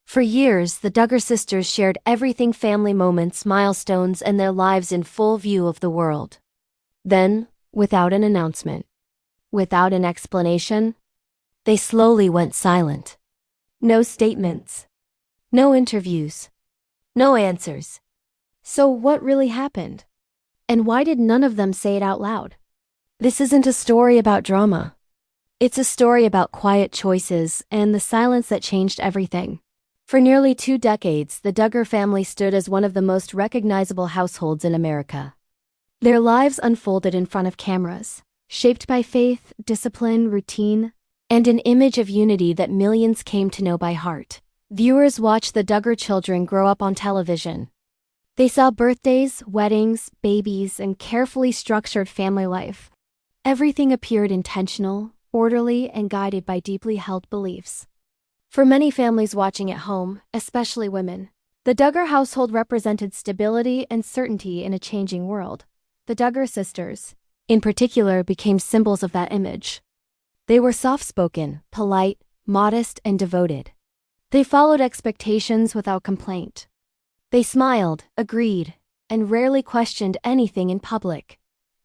For years, the Duggar sisters shared everything: family moments, milestones, and their lives in full view of the world. Then, without an announcement, without an explanation, they slowly went silent. No statements. No interviews. No answers. So what really happened? And why did none of them say it out loud? This isn't a story about drama. It's a story about quiet choices and the silence that changed everything. For nearly 2 decades, the Duggar family stood as one of the most recognizable households in America. Their lives unfolded in front of cameras, shaped by faith, discipline, routine, and an image of unity that millions came to know by heart. Viewers watched the Duggar children grow up on television. They saw birthdays, weddings, babies, and carefully structured family life. Everything appeared intentional, orderly, and guided by deeply held beliefs. For many families watching at home, especially women, the Duggar household represented stability and certainty in a changing world. The Duggar sisters, in particular, became symbols of that image. They were soft-spoken, polite, modest, and devoted. They followed expectations without complaint. They smiled, agreed, and rarely questioned anything in public.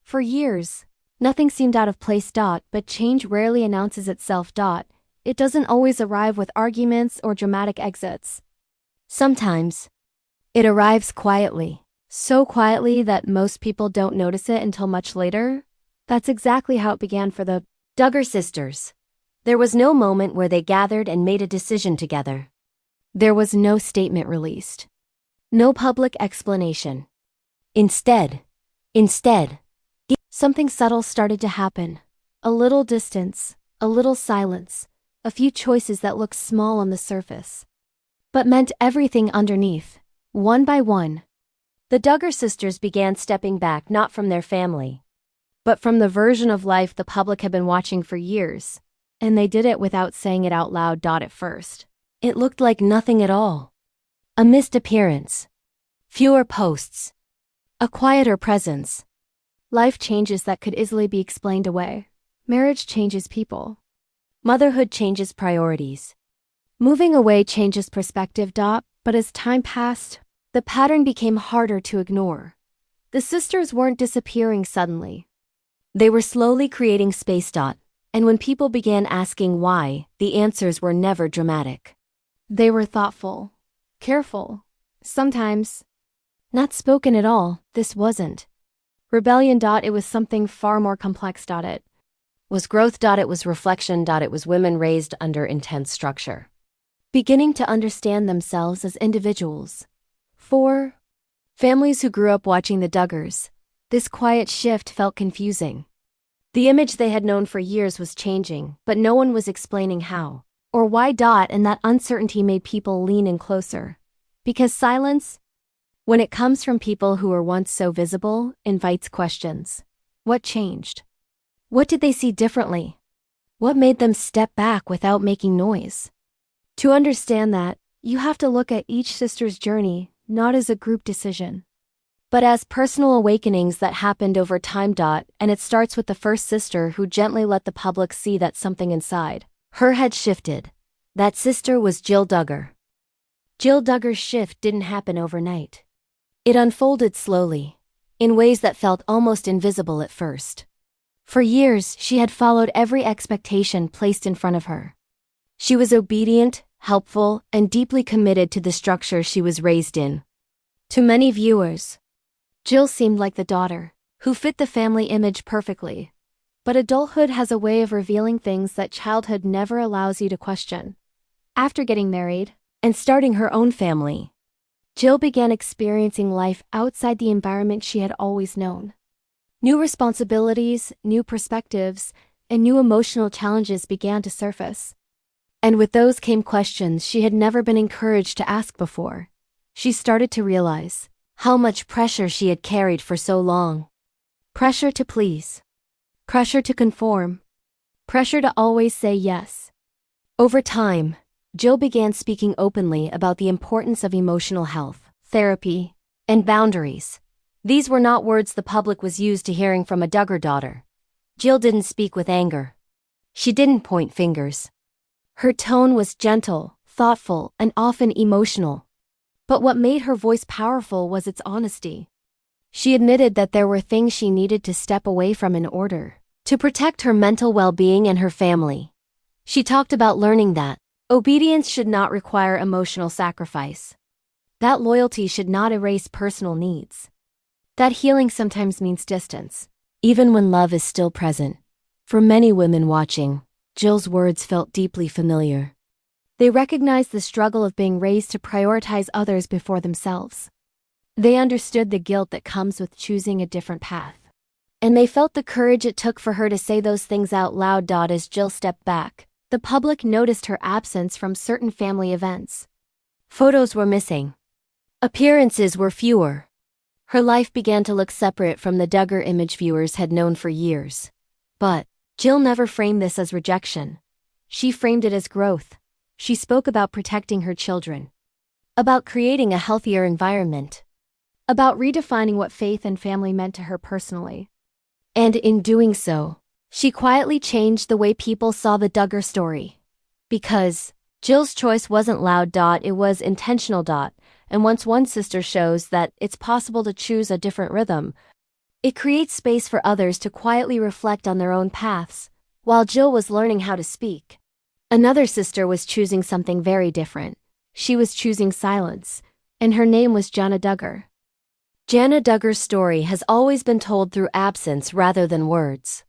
For years, nothing seemed out of place. But change rarely announces itself. It doesn't always arrive with arguments or dramatic exits. Sometimes, it arrives quietly, so quietly that most people don't notice it until much later. That's exactly how it began for the Duggar sisters. There was no moment where they gathered and made a decision together. There was no statement released. No public explanation. Instead, something subtle started to happen. A little distance, a little silence, a few choices that looked small on the surface, but meant everything underneath. One by one, the Duggar sisters began stepping back, not from their family, but from the version of life the public had been watching for years, and they did it without saying it out loud. At first, it looked like nothing at all. A missed appearance, fewer posts, a quieter presence. Life changes that could easily be explained away. Marriage changes people. Motherhood changes priorities. Moving away changes perspective. But as time passed, the pattern became harder to ignore. The sisters weren't disappearing suddenly. They were slowly creating space. And when people began asking why, the answers were never dramatic. They were thoughtful, careful, sometimes not spoken at all. This wasn't rebellion. It was something far more complex. It was growth. It was reflection. It was women raised under intense structure, beginning to understand themselves as individuals. For families who grew up watching the Duggars, this quiet shift felt confusing. The image they had known for years was changing, but no one was explaining how or why. And that uncertainty made people lean in closer. Because silence, when it comes from people who were once so visible, invites questions. What changed? What did they see differently? What made them step back without making noise? To understand that, you have to look at each sister's journey, not as a group decision, but as personal awakenings that happened over time. And it starts with the first sister who gently let the public see that something inside her had shifted. That sister was Jill Duggar. Jill Duggar's shift didn't happen overnight. It unfolded slowly, in ways that felt almost invisible at first. For years, she had followed every expectation placed in front of her. She was obedient, helpful, and deeply committed to the structure she was raised in. To many viewers, Jill seemed like the daughter who fit the family image perfectly. But adulthood has a way of revealing things that childhood never allows you to question. After getting married and starting her own family, Jill began experiencing life outside the environment she had always known. New responsibilities, new perspectives, and new emotional challenges began to surface. And with those came questions she had never been encouraged to ask before. She started to realize how much pressure she had carried for so long. Pressure to please. Pressure to conform. Pressure to always say yes. Over time, Jill began speaking openly about the importance of emotional health, therapy, and boundaries. These were not words the public was used to hearing from a Duggar daughter. Jill didn't speak with anger. She didn't point fingers. Her tone was gentle, thoughtful, and often emotional. But what made her voice powerful was its honesty. She admitted that there were things she needed to step away from in order to protect her mental well-being and her family. She talked about learning that obedience should not require emotional sacrifice, that loyalty should not erase personal needs, that healing sometimes means distance, even when love is still present. For many women watching, Jill's words felt deeply familiar. They recognized the struggle of being raised to prioritize others before themselves. They understood the guilt that comes with choosing a different path. And they felt the courage it took for her to say those things out loud. As Jill stepped back, the public noticed her absence from certain family events. Photos were missing. Appearances were fewer. Her life began to look separate from the Duggar image viewers had known for years. But Jill never framed this as rejection. She framed it as growth. She spoke about protecting her children, about creating a healthier environment, about redefining what faith and family meant to her personally. And in doing so, she quietly changed the way people saw the Duggar story. Because Jill's choice wasn't loud. It was intentional. And once one sister shows that it's possible to choose a different rhythm, it creates space for others to quietly reflect on their own paths. While Jill was learning how to speak, another sister was choosing something very different. She was choosing silence, and her name was Jana Duggar. Jana Duggar's story has always been told through absence rather than words.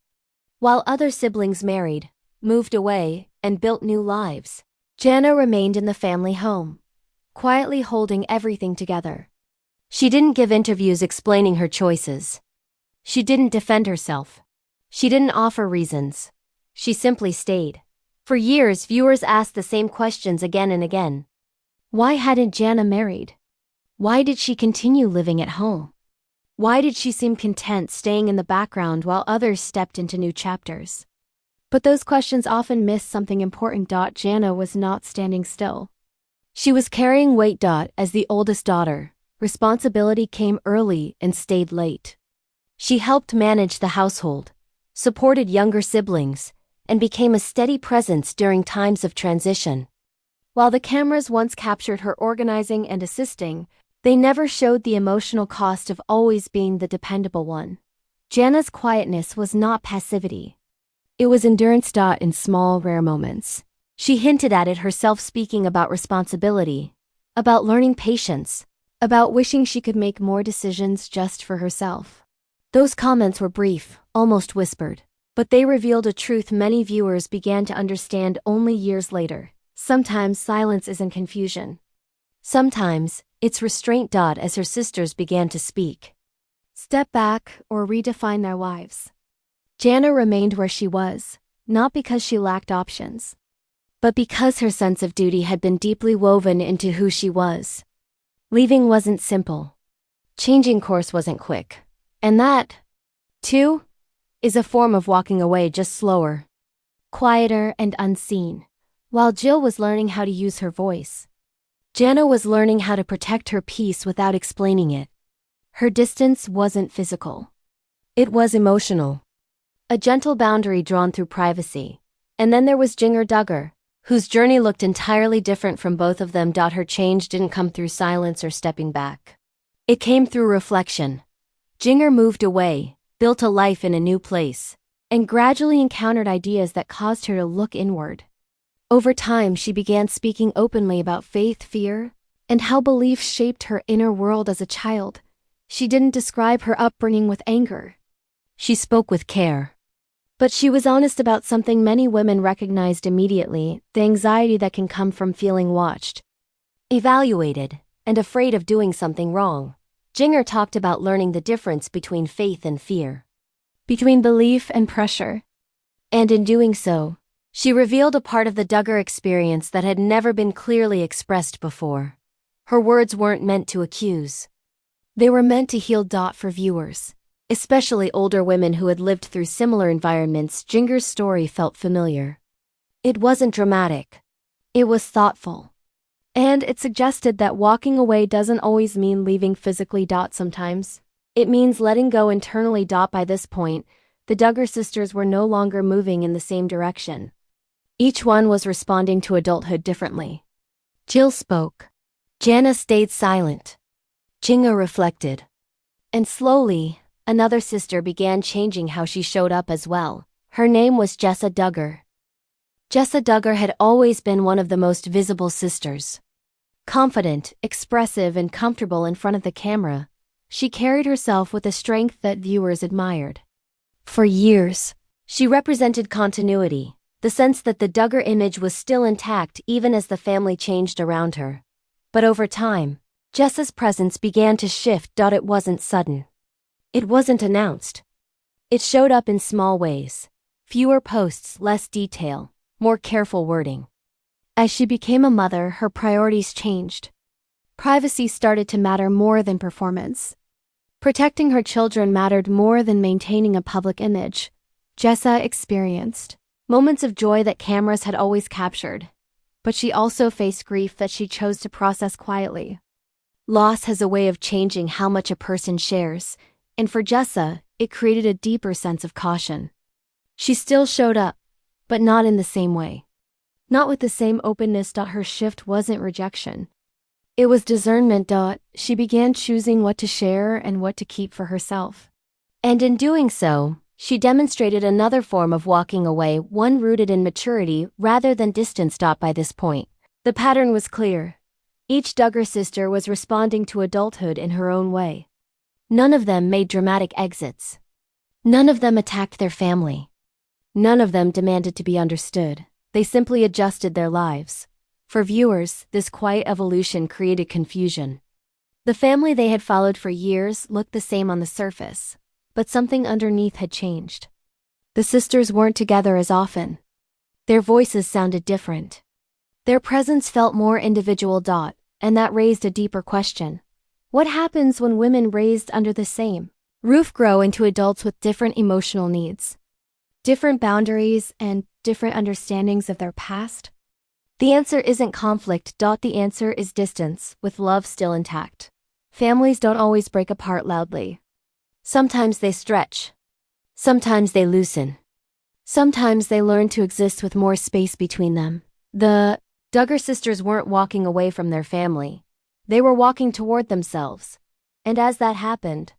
While other siblings married, moved away, and built new lives, Jana remained in the family home, quietly holding everything together. She didn't give interviews explaining her choices. She didn't defend herself. She didn't offer reasons. She simply stayed. For years, viewers asked the same questions again and again. Why hadn't Jana married? Why did she continue living at home? Why did she seem content staying in the background while others stepped into new chapters? But those questions often missed something important. Jana was not standing still. She was carrying weight. As the oldest daughter, responsibility came early and stayed late. She helped manage the household, supported younger siblings, and became a steady presence during times of transition. While the cameras once captured her organizing and assisting, they never showed the emotional cost of always being the dependable one. Jana's quietness was not passivity. It was endurance. In small, rare moments, she hinted at it herself, speaking about responsibility, about learning patience, about wishing she could make more decisions just for herself. Those comments were brief, almost whispered, but they revealed a truth many viewers began to understand only years later. Sometimes silence isn't confusion. Sometimes it's restraint. As her sisters began to speak, step back, or redefine their lives, Jana remained where she was, not because she lacked options, but because her sense of duty had been deeply woven into who she was. Leaving wasn't simple. Changing course wasn't quick. And that, too, is a form of walking away, just slower, quieter, and unseen. While Jill was learning how to use her voice, Jana was learning how to protect her peace without explaining it. Her distance wasn't physical. It was emotional. A gentle boundary drawn through privacy. And then there was Jinger Duggar, whose journey looked entirely different from both of them. Her change didn't come through silence or stepping back. It came through reflection. Jinger moved away, built a life in a new place, and gradually encountered ideas that caused her to look inward. Over time, she began speaking openly about faith, fear, and how belief shaped her inner world as a child. She didn't describe her upbringing with anger. She spoke with care. But she was honest about something many women recognized immediately: the anxiety that can come from feeling watched, evaluated, and afraid of doing something wrong. Jinger talked about learning the difference between faith and fear, between belief and pressure. And in doing so, she revealed a part of the Duggar experience that had never been clearly expressed before. Her words weren't meant to accuse. They were meant to heal. For viewers, especially older women who had lived through similar environments, Jinger's story felt familiar. It wasn't dramatic. It was thoughtful. And it suggested that walking away doesn't always mean leaving physically. Sometimes it means letting go internally. By this point, the Duggar sisters were no longer moving in the same direction. Each one was responding to adulthood differently. Jill spoke. Jana stayed silent. Jinger reflected. And slowly, another sister began changing how she showed up as well. Her name was Duggar. Duggar had always been one of the most visible sisters. Confident, expressive, and comfortable in front of the camera, she carried herself with a strength that viewers admired. For years, she represented continuity, the sense that the Duggar image was still intact even as the family changed around her. But over time, Jessa's presence began to shift. It wasn't sudden. It wasn't announced. It showed up in small ways. Fewer posts, less detail, more careful wording. As she became a mother, her priorities changed. Privacy started to matter more than performance. Protecting her children mattered more than maintaining a public image. Jessa experienced moments of joy that cameras had always captured, but she also faced grief that she chose to process quietly. Loss has a way of changing how much a person shares, and for Jessa, it created a deeper sense of caution. She still showed up, but not in the same way. Not with the same openness. Her shift wasn't rejection. It was discernment. She began choosing what to share and what to keep for herself. And in doing so, she demonstrated another form of walking away, one rooted in maturity rather than distance. By this point, the pattern was clear. Each Duggar sister was responding to adulthood in her own way. None of them made dramatic exits. None of them attacked their family. None of them demanded to be understood. They simply adjusted their lives. For viewers, this quiet evolution created confusion. The family they had followed for years looked the same on the surface, but something underneath had changed. The sisters weren't together as often. Their voices sounded different. Their presence felt more individual. And that raised a deeper question. What happens when women raised under the same roof grow into adults with different emotional needs, different boundaries, and different understandings of their past? The answer isn't conflict. The answer is distance, with love still intact. Families don't always break apart loudly. Sometimes they stretch. Sometimes they loosen. Sometimes they learn to exist with more space between them. The Duggar sisters weren't walking away from their family. They were walking toward themselves. And as that happened,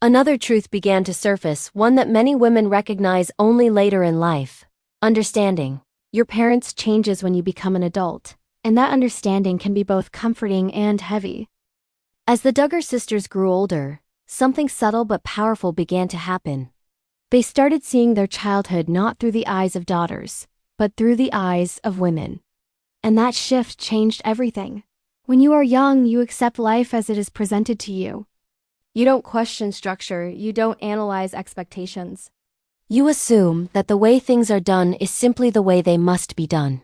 another truth began to surface, one that many women recognize only later in life. Understanding. Your parents changes when you become an adult, and that understanding can be both comforting and heavy. As the Duggar sisters grew older, something subtle but powerful began to happen. They started seeing their childhood not through the eyes of daughters, but through the eyes of women. And that shift changed everything. When you are young, you accept life as it is presented to you. You don't question structure, you don't analyze expectations. You assume that the way things are done is simply the way they must be done.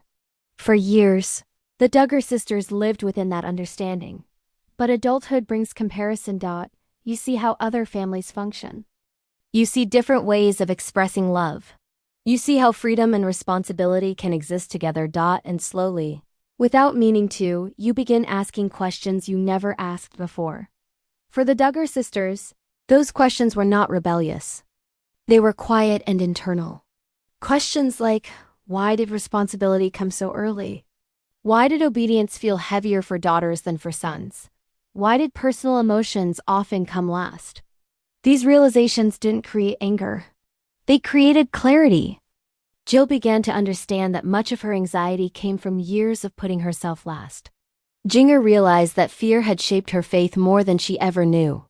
For years, the Duggar sisters lived within that understanding. But adulthood brings comparison. You see how other families function. You see different ways of expressing love. You see how freedom and responsibility can exist together. And slowly, without meaning to, you begin asking questions you never asked before. For the Duggar sisters, those questions were not rebellious. They were quiet and internal. Questions like, why did responsibility come so early? Why did obedience feel heavier for daughters than for sons? Why did personal emotions often come last? These realizations didn't create anger. They created clarity. Jill began to understand that much of her anxiety came from years of putting herself last. Jinger realized that fear had shaped her faith more than she ever knew.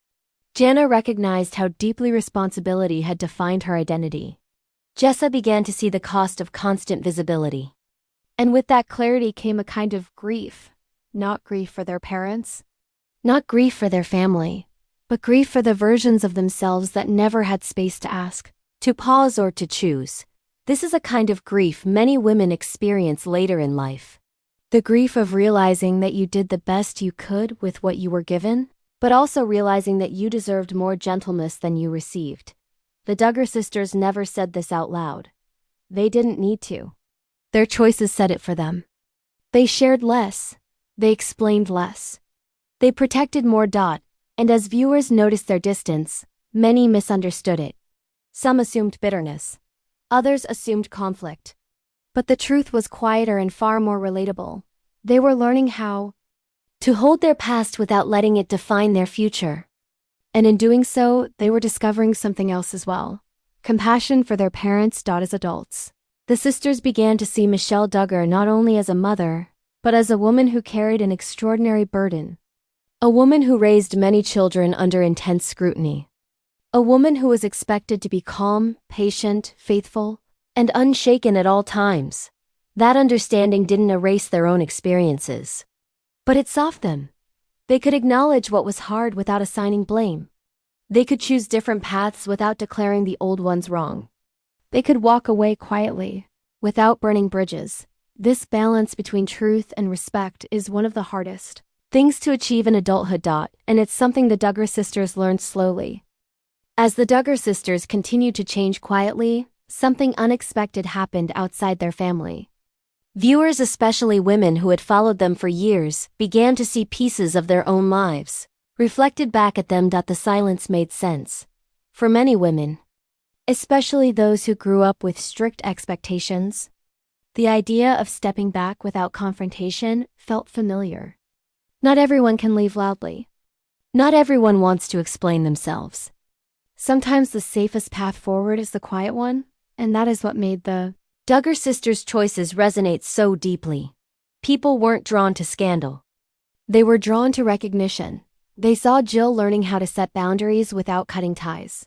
Jana recognized how deeply responsibility had defined her identity. Jessa began to see the cost of constant visibility. And with that clarity came a kind of grief. Not grief for their parents, not grief for their family, but grief for the versions of themselves that never had space to ask, to pause, or to choose. This is a kind of grief many women experience later in life. The grief of realizing that you did the best you could with what you were given, but also realizing that you deserved more gentleness than you received. The Duggar sisters never said this out loud. They didn't need to. Their choices said it for them. They shared less. They explained less. They protected more. And as viewers noticed their distance, many misunderstood it. Some assumed bitterness. Others assumed conflict. But the truth was quieter and far more relatable. They were learning how to hold their past without letting it define their future. And in doing so, they were discovering something else as well: compassion for their parents as adults. The sisters began to see Michelle Duggar not only as a mother, but as a woman who carried an extraordinary burden. A woman who raised many children under intense scrutiny. A woman who was expected to be calm, patient, faithful, and unshaken at all times. That understanding didn't erase their own experiences, but it softened them. They could acknowledge what was hard without assigning blame. They could choose different paths without declaring the old ones wrong. They could walk away quietly, without burning bridges. This balance between truth and respect is one of the hardest things to achieve in adulthood. And it's something the Duggar sisters learned slowly. As the Duggar sisters continued to change quietly, something unexpected happened outside their family. Viewers, especially women who had followed them for years, began to see pieces of their own lives reflected back at them. The silence made sense. For many women, especially those who grew up with strict expectations, the idea of stepping back without confrontation felt familiar. Not everyone can leave loudly. Not everyone wants to explain themselves. Sometimes the safest path forward is the quiet one, and that is what made the Duggar sisters' choices resonate so deeply. People weren't drawn to scandal. They were drawn to recognition. They saw Jill learning how to set boundaries without cutting ties.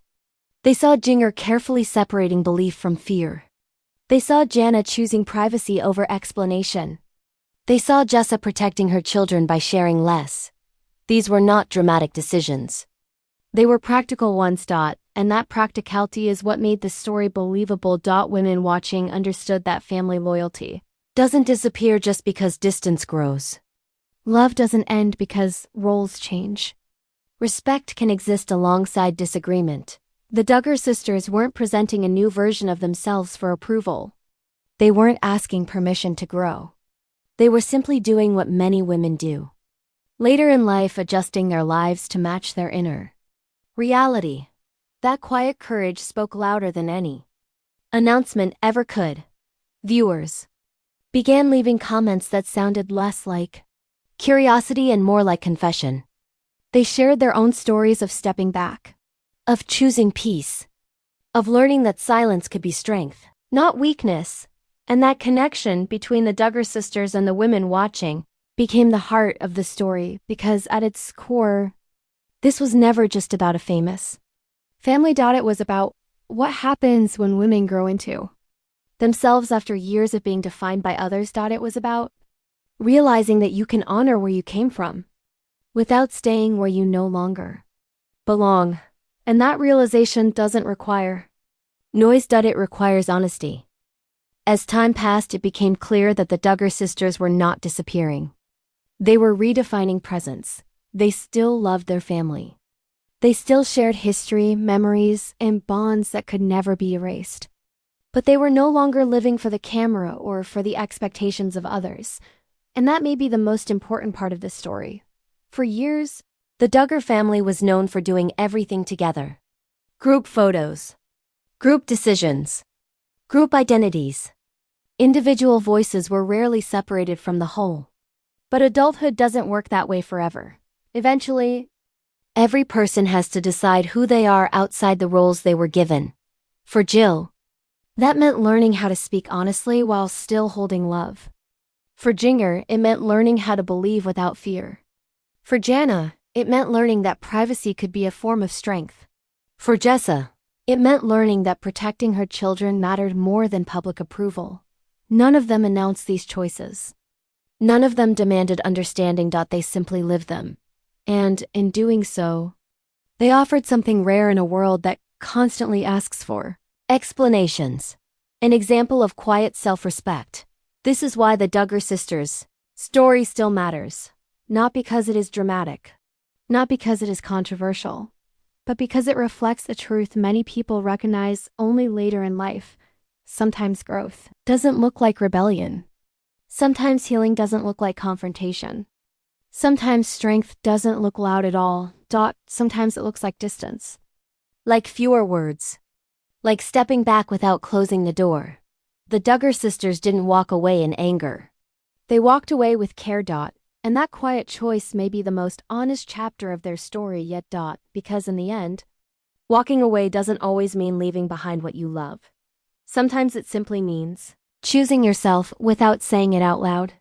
They saw Jinger carefully separating belief from fear. They saw Jana choosing privacy over explanation. They saw Jessa protecting her children by sharing less. These were not dramatic decisions. They were practical ones. And that practicality is what made the story believable. Women watching understood that family loyalty doesn't disappear just because distance grows. Love doesn't end because roles change. Respect can exist alongside disagreement. The Duggar sisters weren't presenting a new version of themselves for approval. They weren't asking permission to grow. They were simply doing what many women do. Later in life, adjusting their lives to match their inner reality. That quiet courage spoke louder than any announcement ever could. Viewers began leaving comments that sounded less like curiosity and more like confession. They shared their own stories of stepping back, of choosing peace, of learning that silence could be strength, not weakness. And that connection between the Duggar sisters and the women watching became the heart of the story, because at its core, this was never just about a famous family. It was about what happens when women grow into themselves after years of being defined by others. It was about realizing that you can honor where you came from without staying where you no longer belong. And that realization doesn't require noise. It requires honesty. As time passed, it became clear that the Duggar sisters were not disappearing. They were redefining presence. They still loved their family. They still shared history, memories, and bonds that could never be erased. But they were no longer living for the camera or for the expectations of others. And that may be the most important part of this story. For years, the Duggar family was known for doing everything together. Group photos, group decisions, group identities. Individual voices were rarely separated from the whole. But adulthood doesn't work that way forever. Eventually, every person has to decide who they are outside the roles they were given. For Jill, that meant learning how to speak honestly while still holding love. For Jinger, it meant learning how to believe without fear. For Jana, it meant learning that privacy could be a form of strength. For Jessa, it meant learning that protecting her children mattered more than public approval. None of them announced these choices. None of them demanded understanding. They simply lived them. And, in doing so, they offered something rare in a world that constantly asks for explanations. An example of quiet self-respect. This is why the Duggar sisters' story still matters. Not because it is dramatic, not because it is controversial, but because it reflects the truth many people recognize only later in life. Sometimes growth doesn't look like rebellion. Sometimes healing doesn't look like confrontation. Sometimes strength doesn't look loud at all. Sometimes it looks like distance. Like fewer words. Like stepping back without closing the door. The Duggar sisters didn't walk away in anger. They walked away with care. And that quiet choice may be the most honest chapter of their story yet. Because in the end, walking away doesn't always mean leaving behind what you love. Sometimes it simply means choosing yourself without saying it out loud.